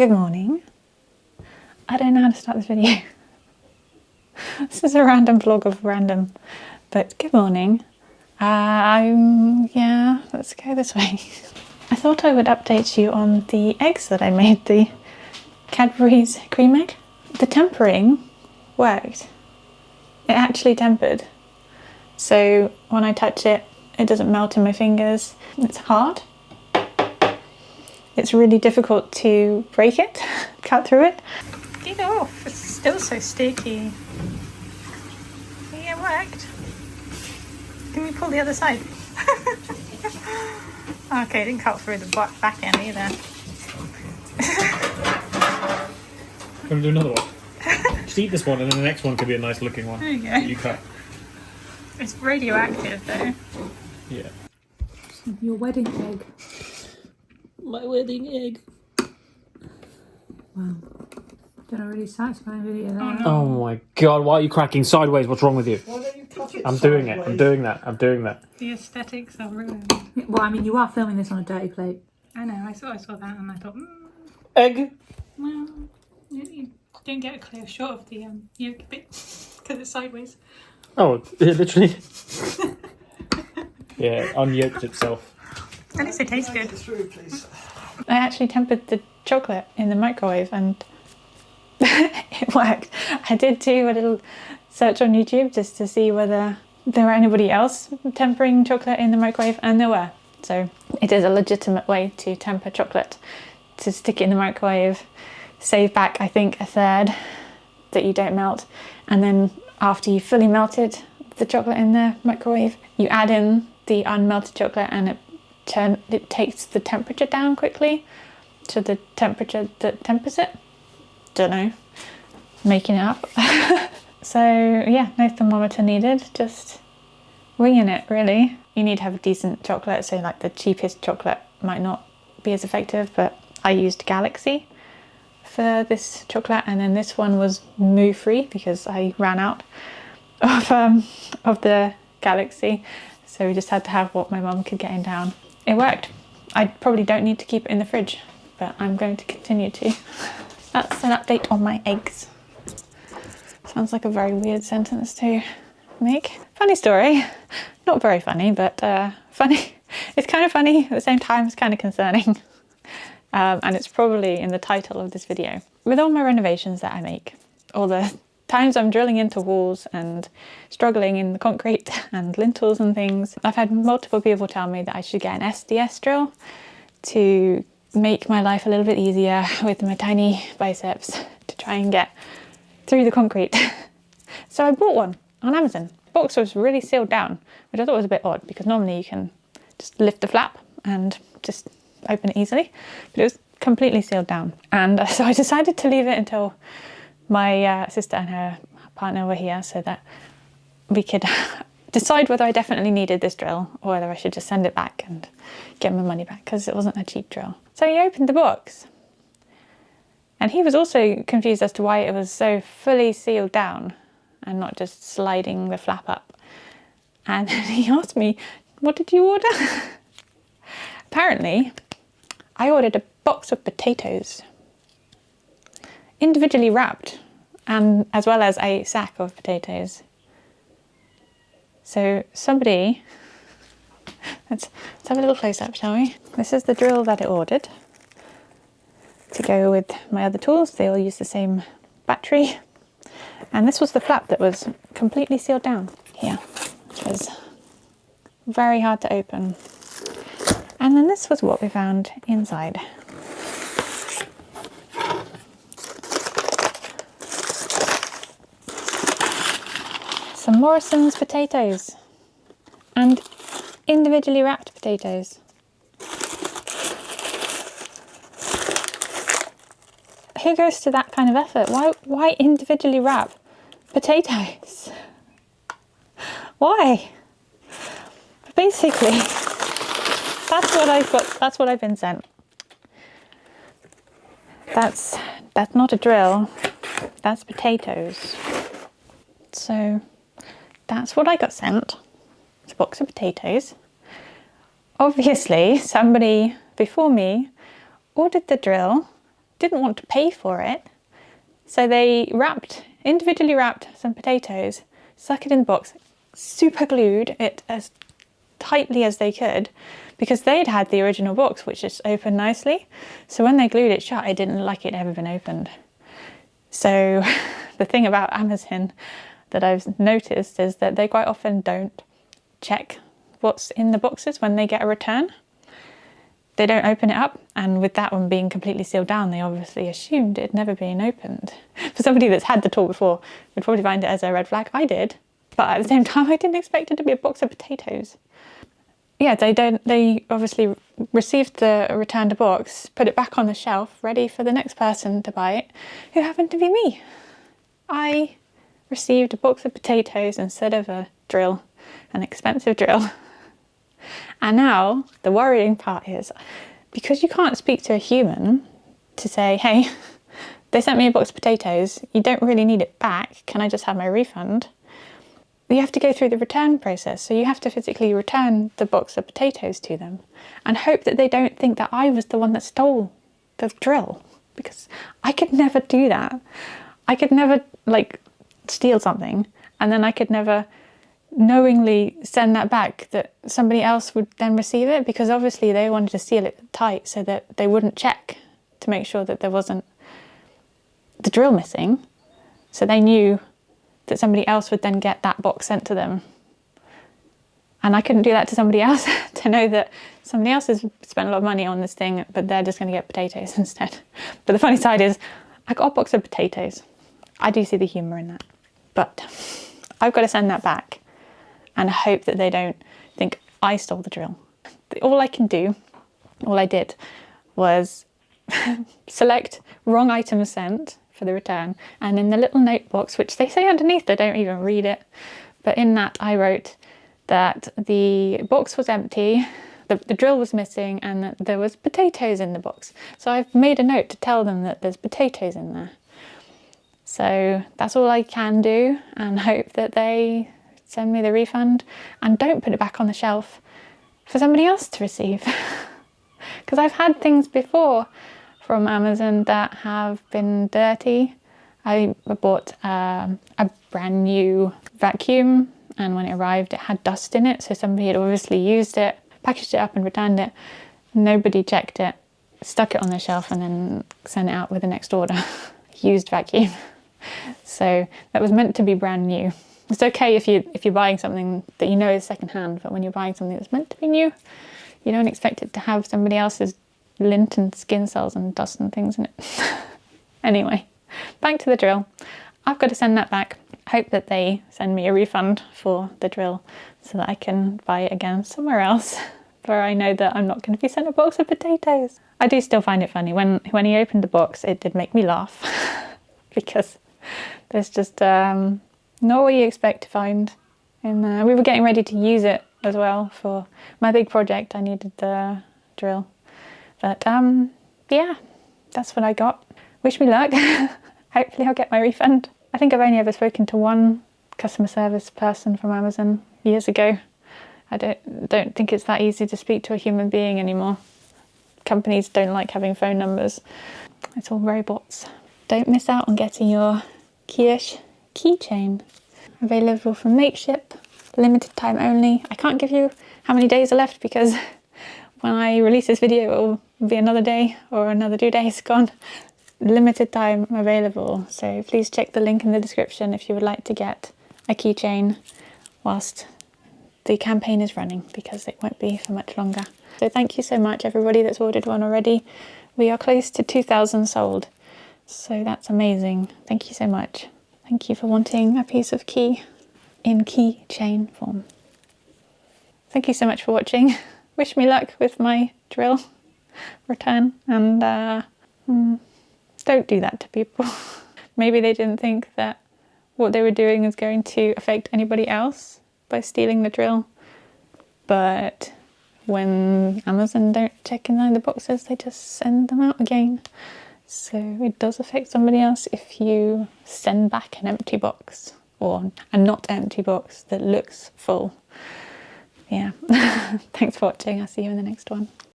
Good morning. I don't know how to start this video. This is a random vlog of random, but good morning. Yeah, let's go this way. I thought I would update you on the eggs that I made, the Cadbury's cream egg. The tempering worked. It actually tempered. So when I touch it, it doesn't melt in my fingers. It's hard. It's really difficult to break it, cut through it. Get it off, it's still so sticky. Yeah, it worked. Can we pull the other side? Okay, it didn't cut through the back end either. Can we do another one? Just eat this one and then the next one could be a nice looking one. There you go. You cut. It's radioactive though. Yeah. Your wedding egg. My wedding egg. Wow. Did a really satisfying video there. Oh my god, why are you cracking sideways? What's wrong with you? Why don't you cut it I'm doing it. sideways? I'm doing that. I'm doing that. The aesthetics are ruined. Well, I mean, you are filming this on a dirty plate. I know, I saw that and I thought, Egg. well, you don't get a clear shot of the yolk bit because it's sideways. Oh, it literally. Yeah, unyoked itself. At least it tastes good. Through, please. I actually tempered the chocolate in the microwave and it worked. I did do a little search on YouTube just to see whether there were anybody else tempering chocolate in the microwave, and there were. So it is a legitimate way to temper chocolate, to stick it in the microwave, save back I think a third that you don't melt, and then after you fully melted the chocolate in the microwave, you add in the unmelted chocolate and it takes the temperature down quickly to the temperature that tempers it. Don't know, making it up. So yeah, no thermometer needed, just winging it really. You need to have a decent chocolate, so like the cheapest chocolate might not be as effective, but I used Galaxy for this chocolate, and then this one was moo free because I ran out of the Galaxy, so we just had to have what my mum could get in town. It worked. I probably don't need to keep it in the fridge, but I'm going to continue to. That's an update on my eggs. Sounds like a very weird sentence to make. Funny story. Not very funny, but funny. It's kind of funny at the same time. It's kind of concerning. And it's probably in the title of this video. With all my renovations that I make, all the times I'm drilling into walls and struggling in the concrete and lintels and things, I've had multiple people tell me that I should get an SDS drill to make my life a little bit easier with my tiny biceps to try and get through the concrete. So I bought one on Amazon. The box was really sealed down, which I thought was a bit odd because normally you can just lift the flap and just open it easily, but it was completely sealed down. And so I decided to leave it until my sister and her partner were here so that we could decide whether I definitely needed this drill or whether I should just send it back and get my money back, because it wasn't a cheap drill. So he opened the box and he was also confused as to why it was so fully sealed down and not just sliding the flap up. And he asked me, what did you order? Apparently, I ordered a box of potatoes, individually wrapped, and as well as a sack of potatoes. So somebody, let's have a little close-up, shall we? This is the drill that I ordered to go with my other tools. They all use the same battery. And this was the flap that was completely sealed down here, which was very hard to open. And then this was what we found inside. Some Morrison's potatoes and individually wrapped potatoes. Who goes to that kind of effort? Why individually wrap potatoes? Why? But basically, that's what I've got. That's what I've been sent. That's not a drill. That's potatoes. So that's what I got sent. It's a box of potatoes. Obviously, somebody before me ordered the drill didn't want to pay for it. So they individually wrapped some potatoes, stuck it in the box, super glued it as tightly as they could, because they'd had the original box, which just opened nicely. So when they glued it shut, it didn't look like it had ever been opened. So the thing about Amazon that I've noticed is that they quite often don't check what's in the boxes when they get a return. They don't open it up, and with that one being completely sealed down, they obviously assumed it had never been opened. For somebody that's had the tool before, would probably find it as a red flag. I did, but at the same time, I didn't expect it to be a box of potatoes. Yeah, they obviously received the returned box, put it back on the shelf, ready for the next person to buy it, who happened to be me. I received a box of potatoes instead of a drill, an expensive drill. And now the worrying part is, because you can't speak to a human to say, hey, they sent me a box of potatoes, you don't really need it back, can I just have my refund? You have to go through the return process, so you have to physically return the box of potatoes to them and hope that they don't think that I was the one that stole the drill, because I could never do that. I could never steal something and then I could never knowingly send that back, that somebody else would then receive it, because obviously they wanted to seal it tight so that they wouldn't check to make sure that there wasn't the drill missing. So they knew that somebody else would then get that box sent to them. And I couldn't do that to somebody else to know that somebody else has spent a lot of money on this thing, but they're just going to get potatoes instead. But the funny side is, I got a box of potatoes. I do see the humour in that. But I've got to send that back and hope that they don't think I stole the drill. All I did was select wrong item sent for the return, and in the little note box, which they say underneath, they don't even read it, but in that I wrote that the box was empty, the drill was missing, and that there was potatoes in the box. So I've made a note to tell them that there's potatoes in there. So that's all I can do, and hope that they send me the refund and don't put it back on the shelf for somebody else to receive. Because I've had things before from Amazon that have been dirty. I bought a brand new vacuum, and when it arrived it had dust in it, so somebody had obviously used it, packaged it up and returned it. Nobody checked it, stuck it on the shelf and then sent it out with the next order. Used vacuum. So that was meant to be brand new. It's okay if you're buying something that you know is secondhand, but when you're buying something that's meant to be new, you don't expect it to have somebody else's lint and skin cells and dust and things in it. Anyway, back to the drill. I've got to send that back. Hope that they send me a refund for the drill so that I can buy it again somewhere else, where I know that I'm not going to be sent a box of potatoes. I do still find it funny. When he opened the box, it did make me laugh because there's just not what you expect to find in there. We were getting ready to use it as well for my big project. I needed the drill. But yeah, that's what I got. Wish me luck. Hopefully I'll get my refund. I think I've only ever spoken to one customer service person from Amazon years ago. I don't think it's that easy to speak to a human being anymore. Companies don't like having phone numbers. It's all robots. Don't miss out on getting your Kirsch keychain. Available from Makeship, limited time only. I can't give you how many days are left because when I release this video it will be another day or another 2 days gone. Limited time available, so please check the link in the description if you would like to get a keychain whilst the campaign is running, because it won't be for much longer. So thank you so much everybody that's ordered one already. We are close to 2,000 sold, so that's amazing. Thank you so much. Thank you for wanting a piece of key in keychain form. Thank you so much for watching. Wish me luck with my drill return, and don't do that to people. Maybe they didn't think that what they were doing is going to affect anybody else by stealing the drill, but when Amazon don't check inside the boxes, they just send them out again. So it does affect somebody else if you send back an empty box, or a not empty box that looks full. Yeah. Thanks for watching. I'll see you in the next one.